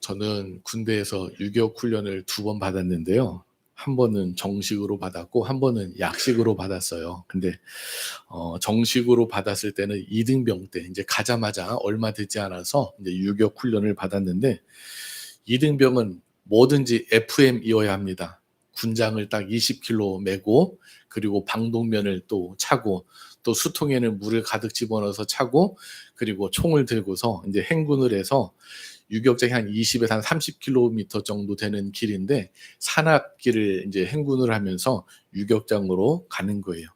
저는 군대에서 유격 훈련을 2번 받았는데요. 한 번은 정식으로 받았고 한 번은 약식으로 받았어요. 근데 정식으로 받았을 때는 이등병 때 이제 가자마자 얼마 되지 않아서 이제 유격 훈련을 받았는데, 이등병은 뭐든지 FM이어야 합니다. 군장을 딱 20kg 메고, 그리고 방독면을 또 차고, 또 수통에는 물을 가득 집어넣어서 차고, 그리고 총을 들고서 이제 행군을 해서 유격장이 한 20에서 한 30km 정도 되는 길인데, 산악길을 이제 행군을 하면서 유격장으로 가는 거예요.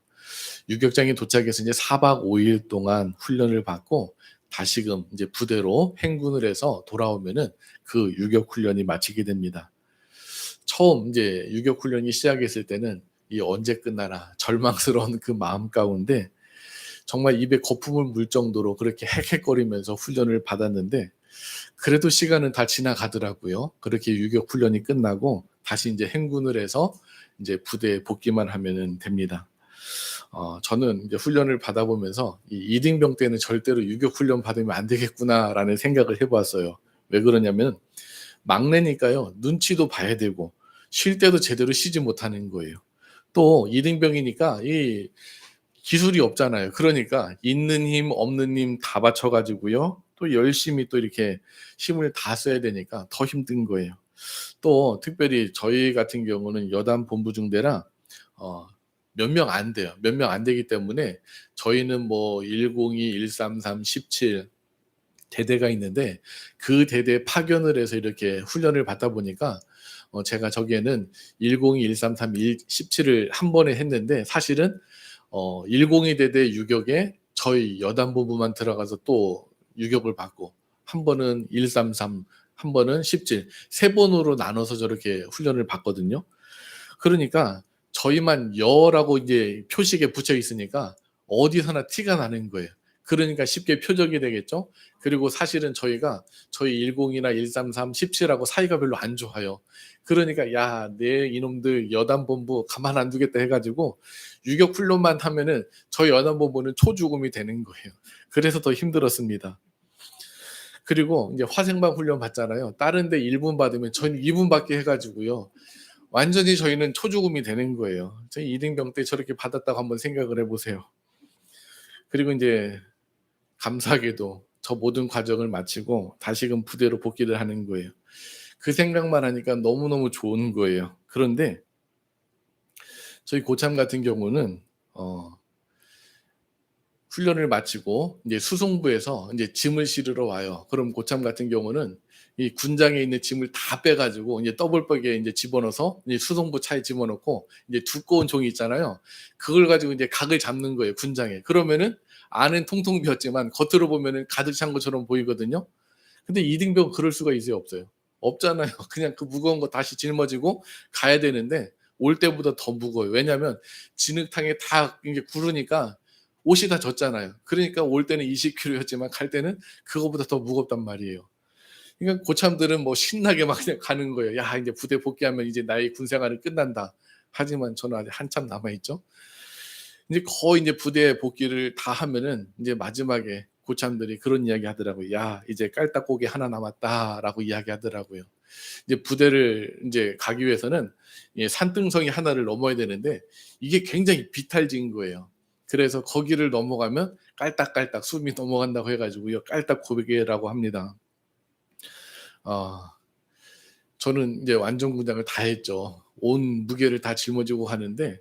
유격장에 도착해서 이제 4박 5일 동안 훈련을 받고 다시금 이제 부대로 행군을 해서 돌아오면은 그 유격 훈련이 마치게 됩니다. 처음 이제 유격 훈련이 시작했을 때는 이 언제 끝나나 절망스러운 그 마음 가운데 정말 입에 거품을 물 정도로 그렇게 헥헥거리면서 훈련을 받았는데, 그래도 시간은 다 지나가더라고요. 그렇게 유격 훈련이 끝나고 다시 이제 행군을 해서 이제 부대에 복귀만 하면은 됩니다. 저는 이제 훈련을 받아보면서 이 이등병 때는 절대로 유격 훈련 받으면 안 되겠구나라는 생각을 해보았어요. 왜 그러냐면 막내니까요, 눈치도 봐야 되고 쉴 때도 제대로 쉬지 못하는 거예요. 또 이등병이니까 이 기술이 없잖아요. 그러니까 있는 힘 없는 힘 다 바쳐가지고요, 또 열심히 또 이렇게 힘을 다 써야 되니까 더 힘든 거예요. 또 특별히 저희 같은 경우는 여단 본부중대라 어, 몇 명 안 돼요. 몇 명 안 되기 때문에 저희는 뭐 102, 133, 17 대대가 있는데, 그 대대에 파견을 해서 이렇게 훈련을 받다 보니까 제가 저기에는 102, 133, 17을 한 번에 했는데, 사실은 102 대대 유격에 저희 여단본부만 들어가서 또 유격을 받고, 한 번은 133, 한 번은 17, 세 번으로 나눠서 저렇게 훈련을 받거든요. 그러니까 저희만 여라고 이제 표식에 붙여 있으니까 어디서나 티가 나는 거예요. 그러니까 쉽게 표적이 되겠죠. 그리고 사실은 저희가 저희 10이나 133, 17하고 사이가 별로 안 좋아요. 그러니까 야, 내 이놈들 여단본부 가만 안 두겠다 해가지고 유격 훈련만 하면은 저희 여단본부는 초죽음이 되는 거예요. 그래서 더 힘들었습니다. 그리고 이제 화생방 훈련 받잖아요. 다른 데 1분 받으면 저희는 2분 받게 해가지고요, 완전히 저희는 초죽음이 되는 거예요. 저희 이등병 때 저렇게 받았다고 한번 생각을 해보세요. 그리고 이제 감사하게도 저 모든 과정을 마치고 다시금 부대로 복귀를 하는 거예요. 그 생각만 하니까 너무너무 좋은 거예요. 그런데 저희 고참 같은 경우는 훈련을 마치고 이제 수송부에서 이제 짐을 실으러 와요. 그럼 고참 같은 경우는 이 군장에 있는 짐을 다 빼가지고 이제 더블백에 이제 집어넣어서 이제 수송부 차에 집어넣고, 이제 두꺼운 종이 있잖아요. 그걸 가지고 이제 각을 잡는 거예요, 군장에. 그러면은 안은 통통 비었지만 겉으로 보면은 가득 찬 것처럼 보이거든요. 근데 이등병 그럴 수가 있어요, 없어요? 없잖아요. 그냥 그 무거운 거 다시 짊어지고 가야 되는데 올 때보다 더 무거워요. 왜냐하면 진흙탕에 다 이게 구르니까 옷이 다 젖잖아요. 그러니까 올 때는 20kg였지만 갈 때는 그거보다 더 무겁단 말이에요. 그러니까 고참들은 뭐 신나게 막 그냥 가는 거예요. 야, 이제 부대 복귀하면 이제 나의 군 생활은 끝난다. 하지만 저는 아직 한참 남아 있죠. 이제 거의 이제 부대 복귀를 다 하면은 이제 마지막에 고참들이 그런 이야기 하더라고요. 야, 이제 깔딱고기 하나 남았다라고 이야기하더라고요. 이제 부대를 이제 가기 위해서는 산등성이 하나를 넘어야 되는데 이게 굉장히 비탈진 거예요. 그래서 거기를 넘어가면 깔딱깔딱 숨이 넘어간다고 해가지고요, 깔딱고개라고 합니다. 어, 저는 이제 완전군장을 다 했죠. 온 무게를 다 짊어지고 하는데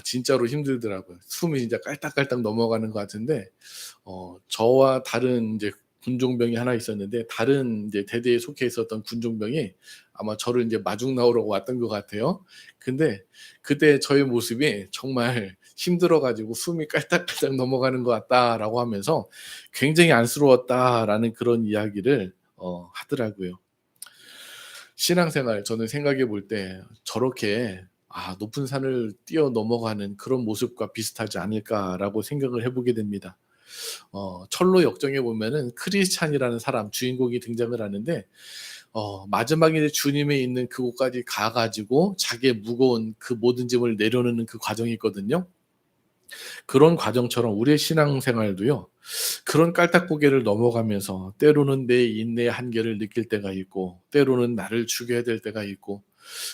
진짜로 힘들더라고요. 숨이 진짜 깔딱깔딱 넘어가는 것 같은데, 저와 다른 이제 군종병이 하나 있었는데, 다른 이제 대대에 속해 있었던 군종병이 아마 저를 이제 마중 나오려고 왔던 것 같아요. 근데 그때 저의 모습이 정말 힘들어가지고 숨이 깔딱깔딱 넘어가는 것 같다라고 하면서 굉장히 안쓰러웠다라는 그런 이야기를 하더라고요. 신앙생활 저는 생각해 볼 때 저렇게 높은 산을 뛰어 넘어가는 그런 모습과 비슷하지 않을까라고 생각을 해보게 됩니다. 철로 역정에 보면은 크리스찬이라는 사람 주인공이 등장을 하는데, 마지막에 이제 주님이 있는 그곳까지 가가지고 자기의 무거운 그 모든 짐을 내려놓는 그 과정이 있거든요. 그런 과정처럼 우리의 신앙생활도요, 그런 깔딱고개를 넘어가면서 때로는 내 인내의 한계를 느낄 때가 있고 때로는 나를 죽여야 될 때가 있고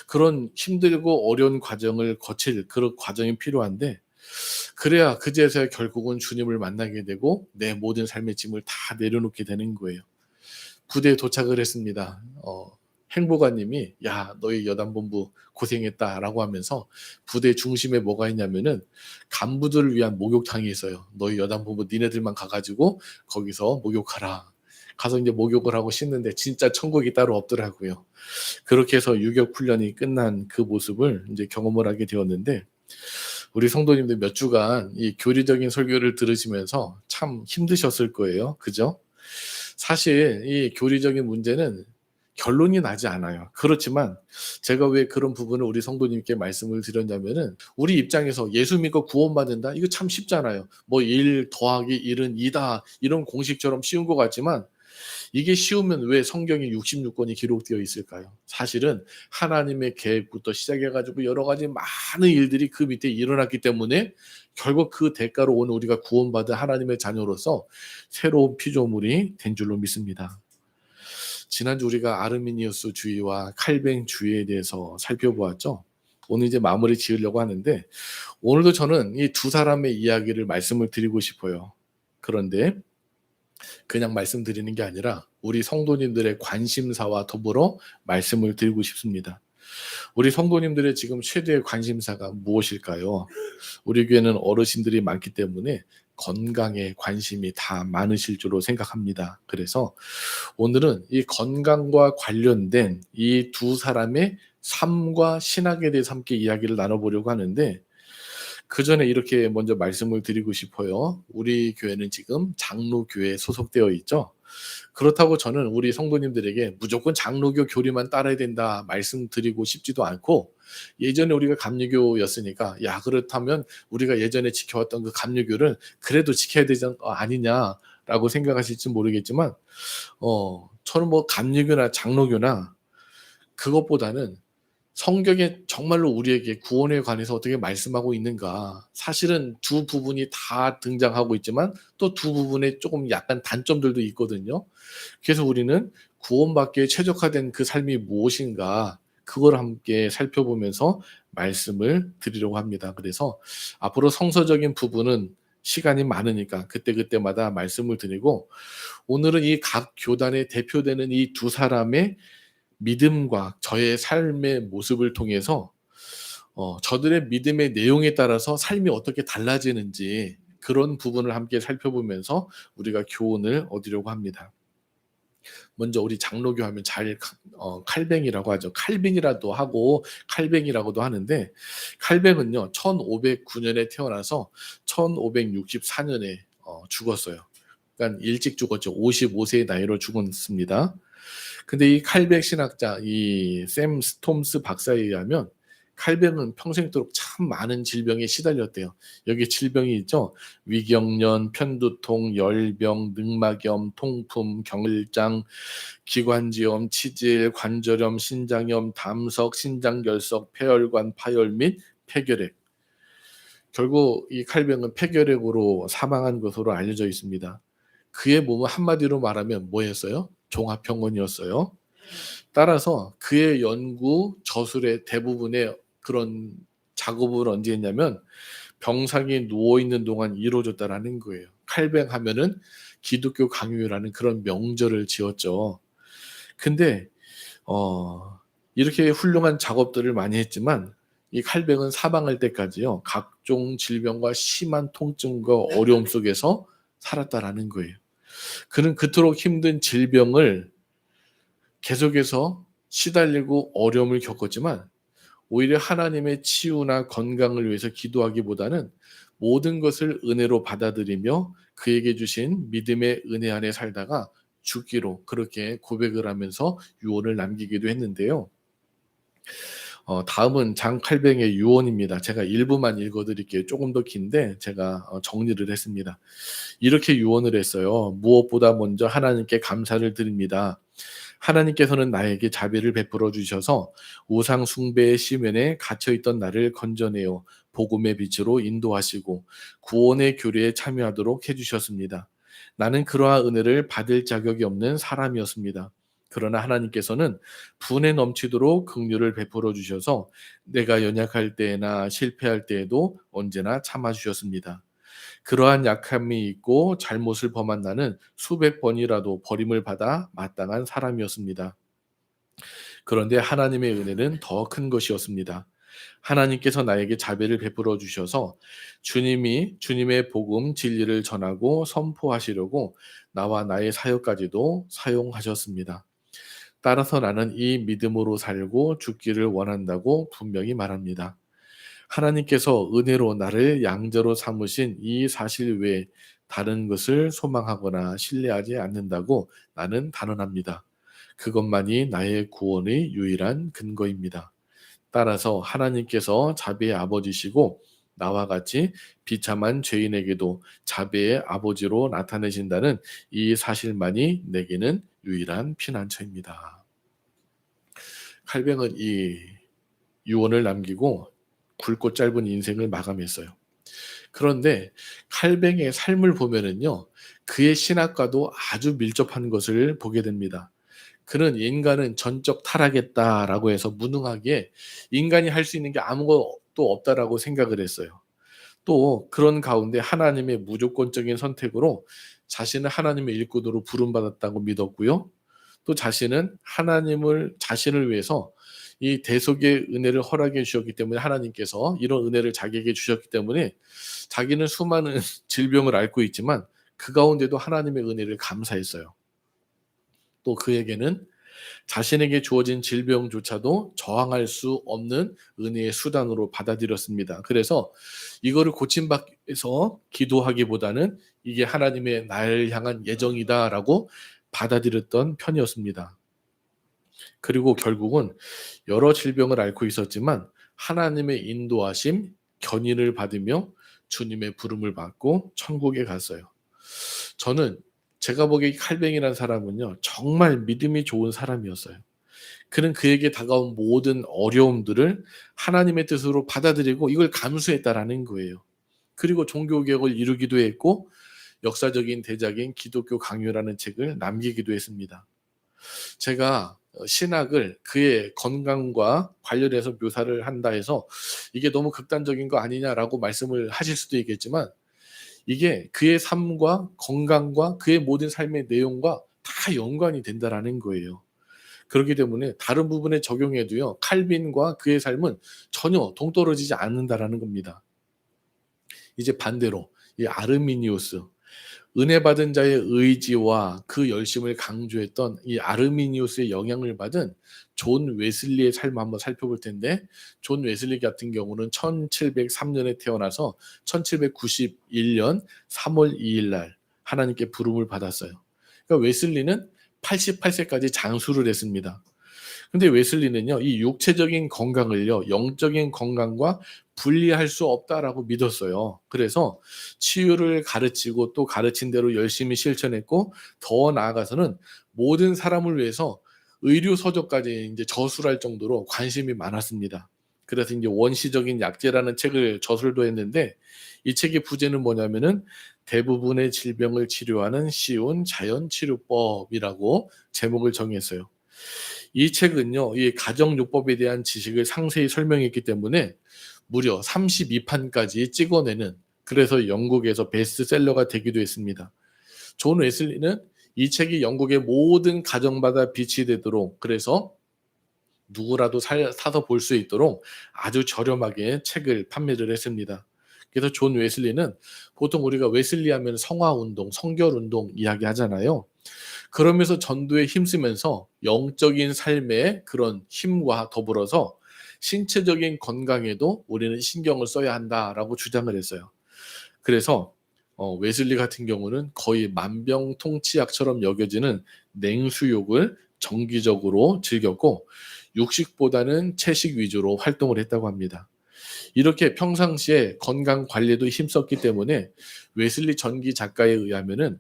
그런 힘들고 어려운 과정을 거칠 그런 과정이 필요한데 그래야 그제서야 결국은 주님을 만나게 되고 내 모든 삶의 짐을 다 내려놓게 되는 거예요. 부대에 도착을 했습니다. 행보관님이 "야 너희 여단본부 고생했다."라고 하면서 부대 중심에 뭐가 있냐면은 간부들을 위한 목욕탕이 있어요. "너희 여단본부 니네들만 가 가지고 거기서 목욕하라." 가서 인제 목욕을 하고 씻는데 진짜 천국이 따로 없더라고요. 그렇게 해서 유격 훈련이 끝난 그 모습을 인제 경험을 하게 되었는데 우리 성도님들 몇 주간 이 교리적인 설교를 들으시면서 참 힘드셨을 거예요. 그죠? 사실 이 교리적인 문제는 결론이 나지 않아요. 그렇지만 제가 왜 그런 부분을 우리 성도님께 말씀을 드렸냐면은 우리 입장에서 '예수 믿고 구원받는다.' 이거 참 쉽잖아요. 뭐 1 더하기 1은 2다 이런 공식처럼 쉬운 것 같지만 이게 쉬우면 왜 성경에 66권이 기록되어 있을까요? 사실은 하나님의 계획부터 시작해 가지고 여러 가지 많은 일들이 그 밑에 일어났기 때문에 결국 그 대가로 오늘 우리가 구원받은 하나님의 자녀로서 새로운 피조물이 된 줄로 믿습니다. 지난주 우리가 아르미니우스 주의와 칼뱅 주의에 대해서 살펴보았죠. 오늘 이제 마무리 지으려고 하는데 오늘도 저는 이 두 사람의 이야기를 말씀을 드리고 싶어요. 그런데 그냥 말씀드리는 게 아니라 우리 성도님들의 관심사와 더불어 말씀을 드리고 싶습니다. 우리 성도님들의 지금 최대의 관심사가 무엇일까요? 우리 교회는 어르신들이 많기 때문에 건강에 관심이 다 많으실 줄로 생각합니다. 그래서 오늘은 이 건강과 관련된 이 두 사람의 삶과 신학에 대해서 함께 이야기를 나눠보려고 하는데 그 전에 이렇게 먼저 말씀을 드리고 싶어요. 우리 교회는 지금 장로교회에 소속되어 있죠. 그렇다고 저는 우리 성도님들에게 무조건 장로교 교리만 따라야 된다 말씀드리고 싶지도 않고 예전에 우리가 감리교였으니까 야 그렇다면 우리가 예전에 지켜왔던 그 감리교를 그래도 지켜야 되지 아니냐라고 생각하실지 모르겠지만 저는 뭐 감리교나 장로교나 그것보다는 성경에 정말로 우리에게 구원에 관해서 어떻게 말씀하고 있는가. 사실은 두 부분이 다 등장하고 있지만 또 두 부분에 조금 약간 단점들도 있거든요. 그래서 우리는 구원받기에 최적화된 그 삶이 무엇인가 그걸 함께 살펴보면서 말씀을 드리려고 합니다. 그래서 앞으로 성서적인 부분은 시간이 많으니까 그때그때마다 말씀을 드리고 오늘은 이 각 교단에 대표되는 이 두 사람의 믿음과 저의 삶의 모습을 통해서 저들의 믿음의 내용에 따라서 삶이 어떻게 달라지는지 그런 부분을 함께 살펴보면서 우리가 교훈을 얻으려고 합니다. 먼저 우리 장로교 하면 잘 칼뱅이라고 하죠. 칼빈이라도 하고 칼뱅이라고도 하는데 칼뱅은요 1509년에 태어나서 1564년에 죽었어요. 그러니까 일찍 죽었죠. 55세의 나이로 죽었습니다. 근데 이 칼뱅 신학자 이 샘 스톰스 박사에 의하면 칼뱅은 평생도록 참 많은 질병에 시달렸대요. 여기 질병이 있죠. 위경련, 편두통, 열병, 늑막염, 통풍, 경일장, 기관지염, 치질, 관절염, 신장염, 담석, 신장결석, 폐혈관 파열 및 폐결핵. 결국 이 칼뱅은 폐결핵으로 사망한 것으로 알려져 있습니다. 그의 몸은 한마디로 말하면 뭐였어요? 종합병원이었어요. 따라서 그의 연구 저술의 대부분의 그런 작업을 언제 했냐면 병상에 누워 있는 동안 이루어졌다라는 거예요. 칼뱅하면은 기독교 강요라는 그런 명절을 지었죠. 근데 이렇게 훌륭한 작업들을 많이 했지만 이 칼뱅은 사망할 때까지요. 각종 질병과 심한 통증과 어려움 속에서 살았다라는 거예요. 그는 그토록 힘든 질병을 계속해서 시달리고 어려움을 겪었지만 오히려 하나님의 치유나 건강을 위해서 기도하기보다는 모든 것을 은혜로 받아들이며 그에게 주신 믿음의 은혜 안에 살다가 죽기로 그렇게 고백을 하면서 유언을 남기기도 했는데요. 다음은 장 칼뱅의 유언입니다. 제가 일부만 읽어 드릴게요. 조금 더 긴데 제가 정리를 했습니다. 이렇게 유언을 했어요. "무엇보다 먼저 하나님께 감사를 드립니다. 하나님께서는 나에게 자비를 베풀어 주셔서 우상 숭배의 심연에 갇혀 있던 나를 건져내어 복음의 빛으로 인도하시고 구원의 교류에 참여하도록 해 주셨습니다. 나는 그러한 은혜를 받을 자격이 없는 사람이었습니다. 그러나 하나님께서는 분에 넘치도록 긍휼을 베풀어 주셔서 내가 연약할 때나 실패할 때에도 언제나 참아 주셨습니다. 그러한 약함이 있고 잘못을 범한 나는 수백 번이라도 버림을 받아 마땅한 사람이었습니다. 그런데 하나님의 은혜는 더 큰 것이었습니다. 하나님께서 나에게 자비를 베풀어 주셔서 주님이 주님의 복음 진리를 전하고 선포하시려고 나와 나의 사역까지도 사용하셨습니다. 따라서 나는 이 믿음으로 살고 죽기를 원한다고 분명히 말합니다. 하나님께서 은혜로 나를 양자로 삼으신 이 사실 외에 다른 것을 소망하거나 신뢰하지 않는다고 나는 단언합니다. 그것만이 나의 구원의 유일한 근거입니다. 따라서 하나님께서 자비의 아버지시고 나와 같이 비참한 죄인에게도 자비의 아버지로 나타내신다는 이 사실만이 내게는 유일한 피난처입니다. 칼뱅은 이 유언을 남기고 굵고 짧은 인생을 마감했어요. 그런데 칼뱅의 삶을 보면은요, 그의 신학과도 아주 밀접한 것을 보게 됩니다. 그는 인간은 전적 타락했다라고 해서 무능하게 인간이 할 수 있는 게 아무것도 없다라고 생각을 했어요. 또 그런 가운데 하나님의 무조건적인 선택으로 자신은 하나님의 일꾼으로 부름받았다고 믿었고요. 또 자신은 자신을 위해서 이 대속의 은혜를 허락해 주셨기 때문에 하나님께서 이런 은혜를 자기에게 주셨기 때문에 자기는 수많은 질병을 앓고 있지만 그 가운데도 하나님의 은혜를 감사했어요. 또 그에게는 자신에게 주어진 질병조차도 저항할 수 없는 은혜의 수단으로 받아들였습니다. 그래서 이거를 고침받기 위해서 기도하기보다는 이게 하나님의 나를 향한 예정이다라고 받아들였던 편이었습니다. 그리고 결국은 여러 질병을 앓고 있었지만 하나님의 인도하심, 견인을 받으며 주님의 부름을 받고 천국에 갔어요. 저는 제가 보기에 칼뱅이라는 사람은요, 정말 믿음이 좋은 사람이었어요. 그는 그에게 다가온 모든 어려움들을 하나님의 뜻으로 받아들이고 이걸 감수했다라는 거예요. 그리고 종교개혁을 이루기도 했고 역사적인 대작인 기독교 강요라는 책을 남기기도 했습니다. 제가 신학을 그의 건강과 관련해서 묘사를 한다 해서 이게 너무 극단적인 거 아니냐라고 말씀을 하실 수도 있겠지만 이게 그의 삶과 건강과 그의 모든 삶의 내용과 다 연관이 된다라는 거예요. 그렇기 때문에 다른 부분에 적용해도요, 칼빈과 그의 삶은 전혀 동떨어지지 않는다라는 겁니다. 이제 반대로 이 아르미니우스, 은혜 받은 자의 의지와 그 열심을 강조했던 이 아르미니우스의 영향을 받은 존 웨슬리의 삶을 한번 살펴볼 텐데, 존 웨슬리 같은 경우는 1703년에 태어나서 1791년 3월 2일 날 하나님께 부름을 받았어요. 그러니까 웨슬리는 88세까지 장수를 했습니다. 근데 웨슬리는요, 이 육체적인 건강을요, 영적인 건강과 분리할 수 없다라고 믿었어요. 그래서 치유를 가르치고 또 가르친 대로 열심히 실천했고, 더 나아가서는 모든 사람을 위해서 의료 서적까지 이제 저술할 정도로 관심이 많았습니다. 그래서 이제 원시적인 약재라는 책을 저술도 했는데, 이 책의 부제는 뭐냐면은 대부분의 질병을 치료하는 쉬운 자연 치료법이라고 제목을 정했어요. 이 책은요, 이 가정요법에 대한 지식을 상세히 설명했기 때문에 무려 32판까지 찍어내는, 그래서 영국에서 베스트셀러가 되기도 했습니다. 존 웨슬리는 이 책이 영국의 모든 가정마다 비치되도록, 그래서 누구라도 사서 볼 수 있도록 아주 저렴하게 책을 판매를 했습니다. 그래서 존 웨슬리는 보통 우리가 웨슬리 하면 성화운동, 성결운동 이야기 하잖아요. 그러면서 전도에 힘쓰면서 영적인 삶의 그런 힘과 더불어서 신체적인 건강에도 우리는 신경을 써야 한다라고 주장을 했어요. 그래서 웨슬리 같은 경우는 거의 만병통치약처럼 여겨지는 냉수욕을 정기적으로 즐겼고 육식보다는 채식 위주로 활동을 했다고 합니다. 이렇게 평상시에 건강 관리에도 힘썼기 때문에 웨슬리 전기 작가에 의하면은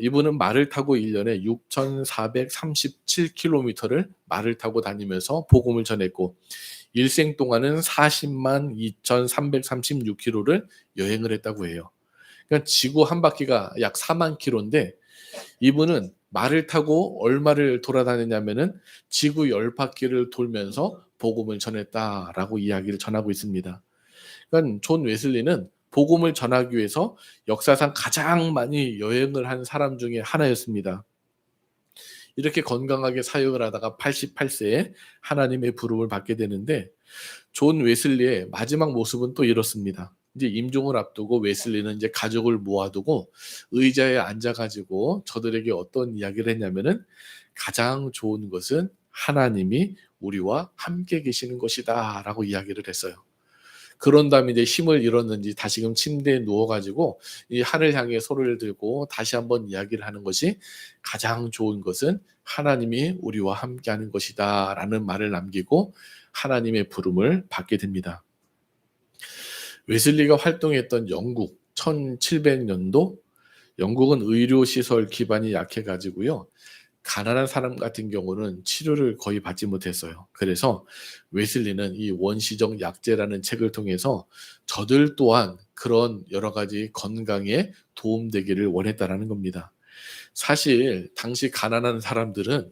이분은 말을 타고 1년에 6,437km를 말을 타고 다니면서 복음을 전했고 일생 동안은 402,336km를 여행을 했다고 해요. 그러니까 지구 한 바퀴가 약 4만 킬로인데 이분은 말을 타고 얼마를 돌아다녔냐면은 지구 10바퀴를 돌면서 복음을 전했다라고 이야기를 전하고 있습니다. 그러니까 존 웨슬리는 복음을 전하기 위해서 역사상 가장 많이 여행을 한 사람 중에 하나였습니다. 이렇게 건강하게 사역을 하다가 88세에 하나님의 부름을 받게 되는데 존 웨슬리의 마지막 모습은 또 이렇습니다. 이제 임종을 앞두고 웨슬리는 이제 가족을 모아두고 의자에 앉아가지고 저들에게 어떤 이야기를 했냐면은 가장 좋은 것은 하나님이 우리와 함께 계시는 것이다라고 이야기를 했어요. 그런 다음에 이제 힘을 잃었는지 다시금 침대에 누워가지고 이 하늘 향해 소리를 들고 다시 한번 이야기를 하는 것이 가장 좋은 것은 하나님이 우리와 함께하는 것이다라는 말을 남기고 하나님의 부름을 받게 됩니다. 웨슬리가 활동했던 영국 1700년도 영국은 의료시설 기반이 약해가지고요. 가난한 사람 같은 경우는 치료를 거의 받지 못했어요. 그래서 웨슬리는 이 원시적 약재라는 책을 통해서 저들 또한 그런 여러 가지 건강에 도움되기를 원했다라는 겁니다. 사실 당시 가난한 사람들은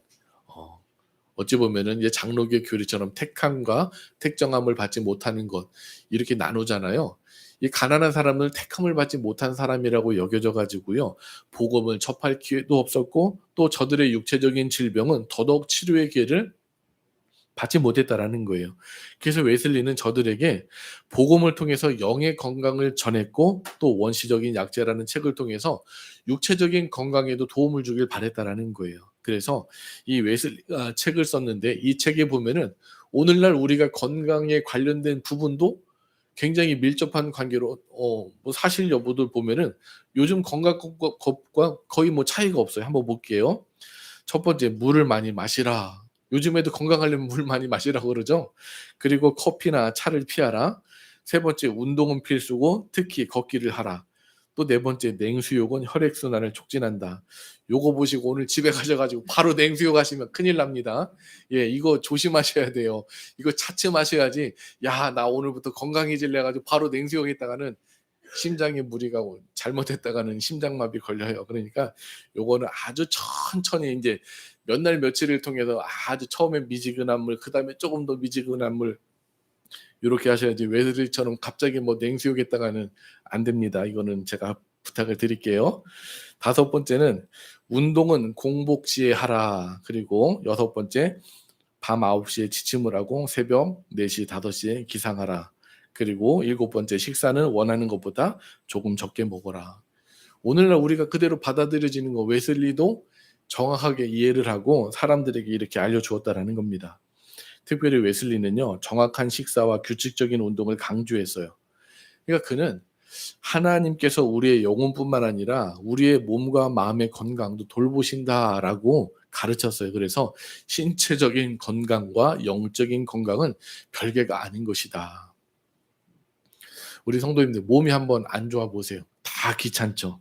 어찌 보면은 이제 장로교 교리처럼 택함과 택정함을 받지 못하는 것 이렇게 나누잖아요. 이 가난한 사람을 택함을 받지 못한 사람이라고 여겨져 가지고요. 복음을 접할 기회도 없었고 또 저들의 육체적인 질병은 더더욱 치료의 기회를 받지 못했다라는 거예요. 그래서 웨슬리는 저들에게 복음을 통해서 영의 건강을 전했고 또 원시적인 약재라는 책을 통해서 육체적인 건강에도 도움을 주길 바랬다라는 거예요. 그래서 이 웨슬리가 책을 썼는데 이 책에 보면은 오늘날 우리가 건강에 관련된 부분도 굉장히 밀접한 관계로 뭐 사실 여부들 보면은 요즘 건강 것과 거의 뭐 차이가 없어요. 한번 볼게요. 첫 번째 물을 많이 마시라. 요즘에도 건강하려면 물 많이 마시라고 그러죠. 그리고 커피나 차를 피하라. 세 번째 운동은 필수고 특히 걷기를 하라. 또 네 번째 냉수욕은 혈액순환을 촉진한다. 요거 보시고 오늘 집에 가셔 가지고 바로 냉수욕 하시면 큰일 납니다. 예, 이거 조심하셔야 돼요. 이거 차츰 하셔야지 '야 나 오늘부터 건강해질래.' 가지고 바로 냉수욕 했다가는 심장에 무리가 오고 잘못했다가는 심장마비 걸려요. 그러니까 요거는 아주 천천히 인제 몇 날 며칠을 통해서 아주 처음엔 미지근한 물 그다음에 쪼금 더 미지근한 물 요렇게 하셔야지 웨슬리처럼 갑자기 뭐 냉수욕했다가는 안 됩니다. 이거는 제가 부탁을 드릴게요. 다섯 번째는 운동은 공복 시에 하라. 그리고 여섯 번째 밤 9시에 취침을 하고 새벽 4시, 5시에 기상하라. 그리고 일곱 번째 식사는 원하는 것보다 조금 적게 먹어라. 오늘날 우리가 그대로 받아들여지는 거 웨슬리도 정확하게 이해를 하고 사람들에게 이렇게 알려주었다라는 겁니다. 특별히 웨슬리는요, 정확한 식사와 규칙적인 운동을 강조했어요. 그러니까 그는 하나님께서 우리의 영혼뿐만 아니라 우리의 몸과 마음의 건강도 돌보신다라고 가르쳤어요. 그래서 신체적인 건강과 영적인 건강은 별개가 아닌 것이다. 우리 성도님들 몸이 한번 안 좋아 보세요. 다 귀찮죠.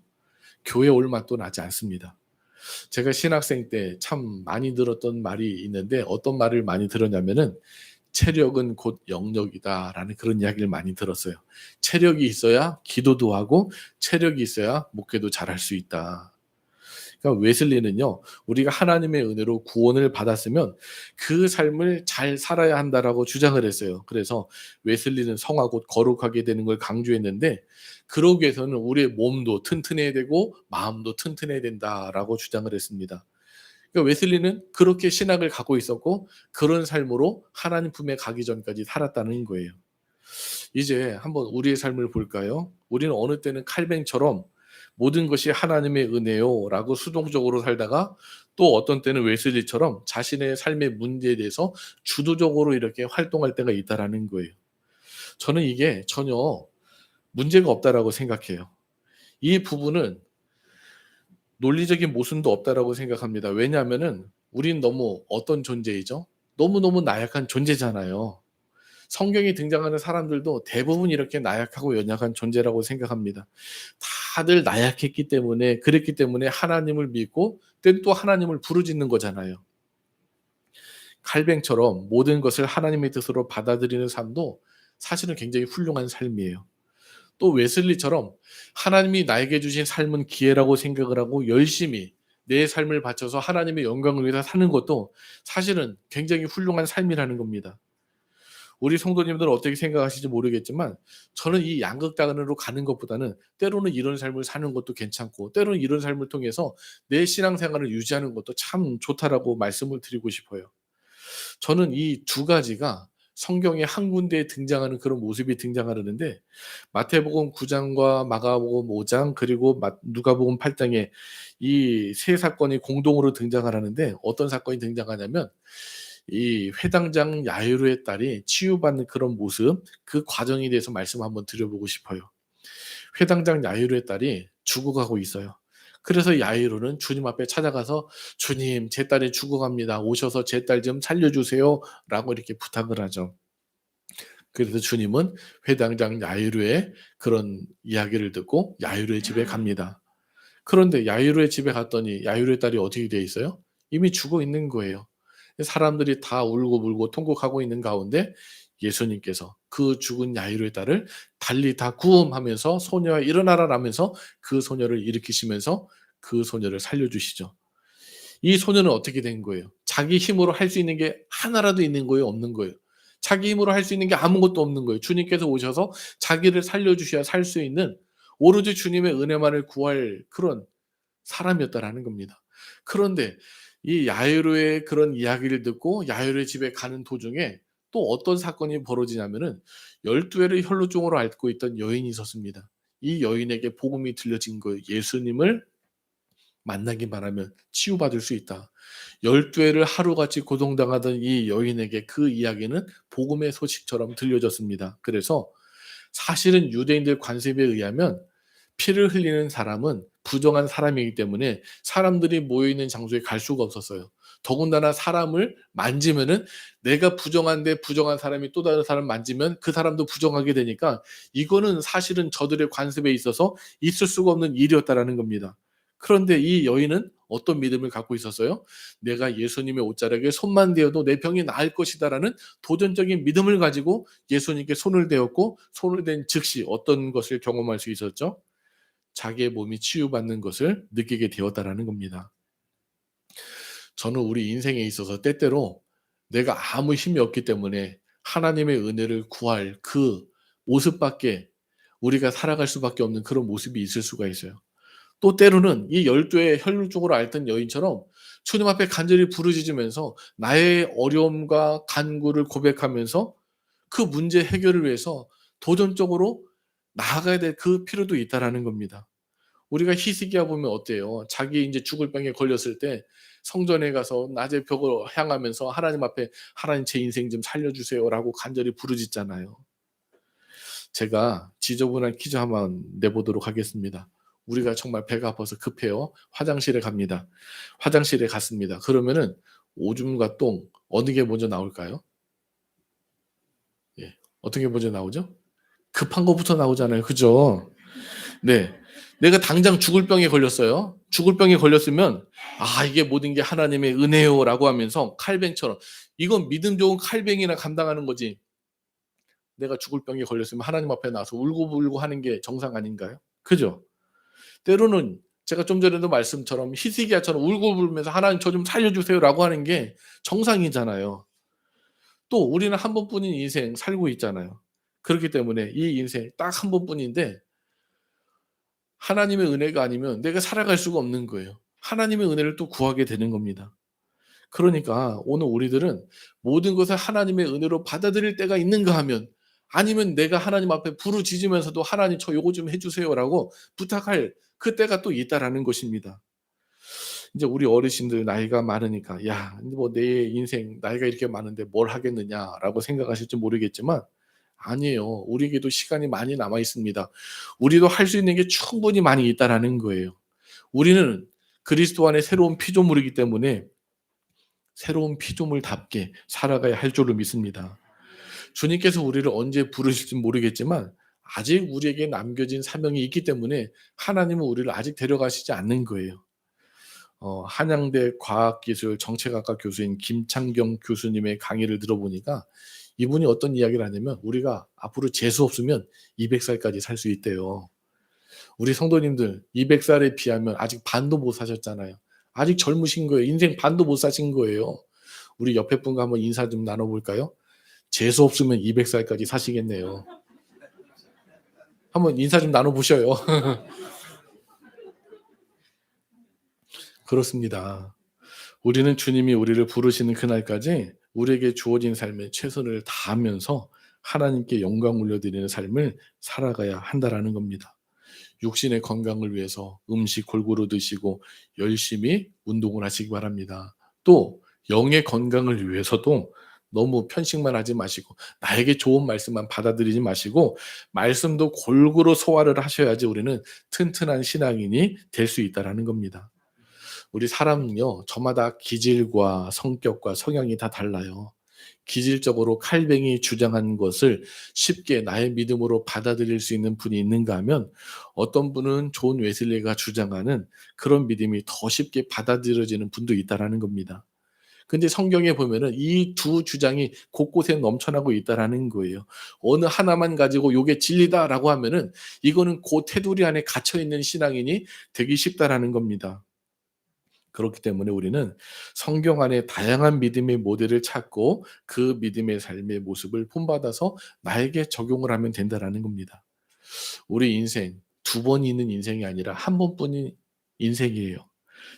교회 올 맛도 나지 않습니다. 제가 신학생 때 참 많이 들었던 말이 있는데 어떤 말을 많이 들었냐면은 "체력은 곧 영역이다."라는 그런 이야기를 많이 들었어요. 체력이 있어야 기도도 하고 체력이 있어야 목회도 잘할 수 있다. 그러니까 웨슬리는요. 우리가 하나님의 은혜로 구원을 받았으면 그 삶을 잘 살아야 한다라고 주장을 했어요. 그래서 웨슬리는 성화 곧 거룩하게 되는 걸 강조했는데 그러기 위해서는 우리의 몸도 튼튼해야 되고 마음도 튼튼해야 된다라고 주장을 했습니다. 그러니까 웨슬리는 그렇게 신학을 갖고 있었고 그런 삶으로 하나님 품에 가기 전까지 살았다는 거예요. 이제 한번 우리의 삶을 볼까요? 우리는 어느 때는 칼뱅처럼 모든 것이 하나님의 은혜요라고 수동적으로 살다가 또 어떤 때는 웨슬리처럼 자신의 삶의 문제에 대해서 주도적으로 이렇게 활동할 때가 있다라는 거예요. 저는 이게 전혀 문제가 없다라고 생각해요. 이 부분은 논리적인 모순도 없다라고 생각합니다. 왜냐하면은 우린 너무 어떤 존재이죠? 너무너무 나약한 존재잖아요. 성경에 등장하는 사람들도 대부분 이렇게 나약하고 연약한 존재라고 생각합니다. 다들 나약했기 때문에 그랬기 때문에 하나님을 믿고 때는 또 하나님을 부르짖는 거잖아요. 칼뱅처럼 모든 것을 하나님의 뜻으로 받아들이는 삶도 사실은 굉장히 훌륭한 삶이에요. 또 웨슬리처럼 하나님이 나에게 주신 삶은 기회라고 생각을 하고 열심히 내 삶을 바쳐서 하나님의 영광을 위해서 사는 것도 사실은 굉장히 훌륭한 삶이라는 겁니다. 우리 성도님들은 어떻게 생각하실지 모르겠지만 저는 이 양극단으로 가는 것보다는 때로는 이런 삶을 사는 것도 괜찮고 때로는 이런 삶을 통해서 내 신앙생활을 유지하는 것도 참 좋다라고 말씀을 드리고 싶어요. 저는 이 두 가지가 성경에 한 군데에 등장하는 그런 모습이 등장하는데 마태복음 9장과 마가복음 5장 그리고 누가복음 8장에 이 세 사건이 공동으로 등장을 하는데 어떤 사건이 등장하냐면 이 회당장 야이로의 딸이 치유받는 그런 모습, 그 과정에 대해서 말씀 한번 드려보고 싶어요. 회당장 야이로의 딸이 죽어가고 있어요. 그래서 야이로는 주님 앞에 찾아가서 주님, 제 딸이 죽어갑니다. 오셔서 제 딸 좀 살려주세요. 라고 이렇게 부탁을 하죠. 그래서 주님은 회당장 야이로의 그런 이야기를 듣고 야이로의 집에 갑니다. 그런데 야이로의 집에 갔더니 야이로의 딸이 어떻게 돼 있어요? 이미 죽어 있는 거예요. 사람들이 다 울고 불고 통곡하고 있는 가운데 예수님께서 그 죽은 야이로의 딸을 달리다 구음 하면서 소녀야 일어나라 라면서 그 소녀를 일으키시면서 그 소녀를 살려주시죠. 이 소녀는 어떻게 된 거예요? 자기 힘으로 할 수 있는 게 하나라도 있는 거예요? 없는 거예요? 자기 힘으로 할 수 있는 게 아무것도 없는 거예요. 주님께서 오셔서 자기를 살려주셔야 살 수 있는 오로지 주님의 은혜만을 구할 그런 사람이었다라는 겁니다. 그런데 이 야이로의 그런 이야기를 듣고 야이로의 집에 가는 도중에 또 어떤 사건이 벌어지냐면은 12회를 혈루증으로 앓고 있던 여인이 있었습니다. 이 여인에게 복음이 들려진 거예요. 예수님을 만나기만 하면 치유받을 수 있다. 12회를 하루같이 고통당하던 이 여인에게 그 이야기는 복음의 소식처럼 들려졌습니다. 그래서 사실은 유대인들 관습에 의하면 피를 흘리는 사람은 부정한 사람이기 때문에 사람들이 모여 있는 장소에 갈 수가 없었어요. 더군다나 사람을 만지면은 내가 부정한데 부정한 사람이 또 다른 사람 만지면 그 사람도 부정하게 되니까 이거는 사실은 저들의 관습에 있어서 있을 수가 없는 일이었다라는 겁니다. 그런데 이 여인은 어떤 믿음을 갖고 있었어요? 내가 예수님의 옷자락에 손만 대어도 내 병이 나을 것이다라는 도전적인 믿음을 가지고 예수님께 손을 대었고 손을 댄 즉시 어떤 것을 경험할 수 있었죠? 자기의 몸이 치유받는 것을 느끼게 되었다라는 겁니다. 저는 우리 인생에 있어서 때때로 내가 아무 힘이 없기 때문에 하나님의 은혜를 구할 그 모습밖에 우리가 살아갈 수밖에 없는 그런 모습이 있을 수가 있어요. 또 때로는 이 12의 혈루증으로 앓던 여인처럼 주님 앞에 간절히 부르짖으면서 나의 어려움과 간구를 고백하면서 그 문제 해결을 위해서 도전적으로 나아가야 될 그 필요도 있다라는 겁니다. 우리가 히스기야 보면 어때요? 자기 이제 죽을 병에 걸렸을 때 성전에 가서 낮의 벽을 향하면서 하나님 앞에 하나님 제 인생 좀 살려주세요라고 간절히 부르짖잖아요. 제가 지저분한 퀴즈 한번 내보도록 하겠습니다. 우리가 정말 배가 아파서 급해요. 화장실에 갑니다. 화장실에 갔습니다. 그러면은 오줌과 똥 어느 게 먼저 나올까요? 예. 어떤 게 먼저 나오죠? 급한 거부터 나오잖아요. 그죠? 네. 내가 당장 죽을 병에 걸렸어요. 죽을 병에 걸렸으면 아 이게 모든 게 하나님의 은혜요라고 하면서 칼뱅처럼 이건 믿음 좋은 칼뱅이나 감당하는 거지. 내가 죽을 병에 걸렸으면 하나님 앞에 나와서 울고불고 하는 게 정상 아닌가요? 그죠? 때로는 제가 좀 전에도 말씀처럼 히스기야처럼 울고불면서 하나님 저 좀 살려주세요라고 하는 게 정상이잖아요. 또 우리는 한 번뿐인 인생 살고 있잖아요. 그렇기 때문에 이 인생 딱 한 번뿐인데 하나님의 은혜가 아니면 내가 살아갈 수가 없는 거예요. 하나님의 은혜를 또 구하게 되는 겁니다. 그러니까 오늘 우리들은 모든 것을 하나님의 은혜로 받아들일 때가 있는가 하면 아니면 내가 하나님 앞에 부르짖으면서도 하나님 저 요거 좀 해주세요라고 부탁할 그때가 또 있다라는 것입니다. 이제 우리 어르신들 나이가 많으니까 야, 뭐 내 인생 나이가 이렇게 많은데 뭘 하겠느냐라고 생각하실지 모르겠지만 아니에요. 우리에게도 시간이 많이 남아 있습니다. 우리도 할 수 있는 게 충분히 많이 있다라는 거예요. 우리는 그리스도 안에 새로운 피조물이기 때문에 새로운 피조물답게 살아가야 할 줄로 믿습니다. 주님께서 우리를 언제 부르실지 모르겠지만 아직 우리에게 남겨진 사명이 있기 때문에 하나님은 우리를 아직 데려가시지 않는 거예요. 한양대 과학기술 정책학과 교수인 김창경 교수님의 강의를 들어보니까 이분이 어떤 이야기를 하냐면 우리가 앞으로 재수 없으면 200살까지 살 수 있대요. 우리 성도님들 200살에 비하면 아직 반도 못 사셨잖아요. 아직 젊으신 거예요. 인생 반도 못 사신 거예요. 우리 옆에 분과 한번 인사 좀 나눠볼까요? 재수 없으면 200살까지 사시겠네요. 한번 인사 좀 나눠보셔요. 그렇습니다. 우리는 주님이 우리를 부르시는 그날까지 우리에게 주어진 삶에 최선을 다하면서 하나님께 영광 올려드리는 삶을 살아가야 한다라는 겁니다. 육신의 건강을 위해서 음식 골고루 드시고 열심히 운동을 하시기 바랍니다. 또 영의 건강을 위해서도 너무 편식만 하지 마시고 나에게 좋은 말씀만 받아들이지 마시고 말씀도 골고루 소화를 하셔야지 우리는 튼튼한 신앙인이 될 수 있다라는 겁니다. 우리 사람은요, 저마다 기질과 성격과 성향이 다 달라요. 기질적으로 칼뱅이 주장한 것을 쉽게 나의 믿음으로 받아들일 수 있는 분이 있는가 하면 어떤 분은 존 웨슬리가 주장하는 그런 믿음이 더 쉽게 받아들여지는 분도 있다라는 겁니다. 근데 성경에 보면은 이 두 주장이 곳곳에 넘쳐나고 있다라는 거예요. 어느 하나만 가지고 요게 진리다라고 하면은 이거는 그 테두리 안에 갇혀 있는 신앙인이 되기 쉽다라는 겁니다. 그렇기 때문에 우리는 성경 안에 다양한 믿음의 모델을 찾고 그 믿음의 삶의 모습을 본받아서 나에게 적용을 하면 된다라는 겁니다. 우리 인생 두 번 있는 인생이 아니라 한 번뿐인 인생이에요.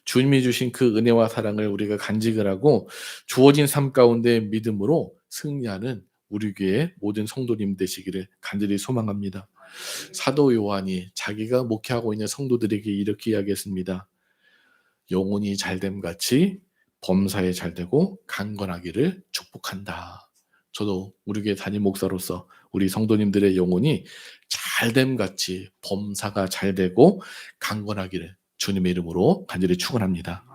주님이 주신 그 은혜와 사랑을 우리가 간직을 하고 주어진 삶 가운데 믿음으로 승리하는 우리 교회 모든 성도님 되시기를 간절히 소망합니다. 사도 요한이 자기가 목회하고 있는 성도들에게 이렇게 이야기했습니다. 영혼이 잘됨 같이 범사에 잘되고 강건하기를 축복한다. 저도 우리 교회 담임 목사로서 우리 성도님들의 영혼이 잘됨 같이 범사가 잘되고 강건하기를 주님의 이름으로 간절히 축원합니다.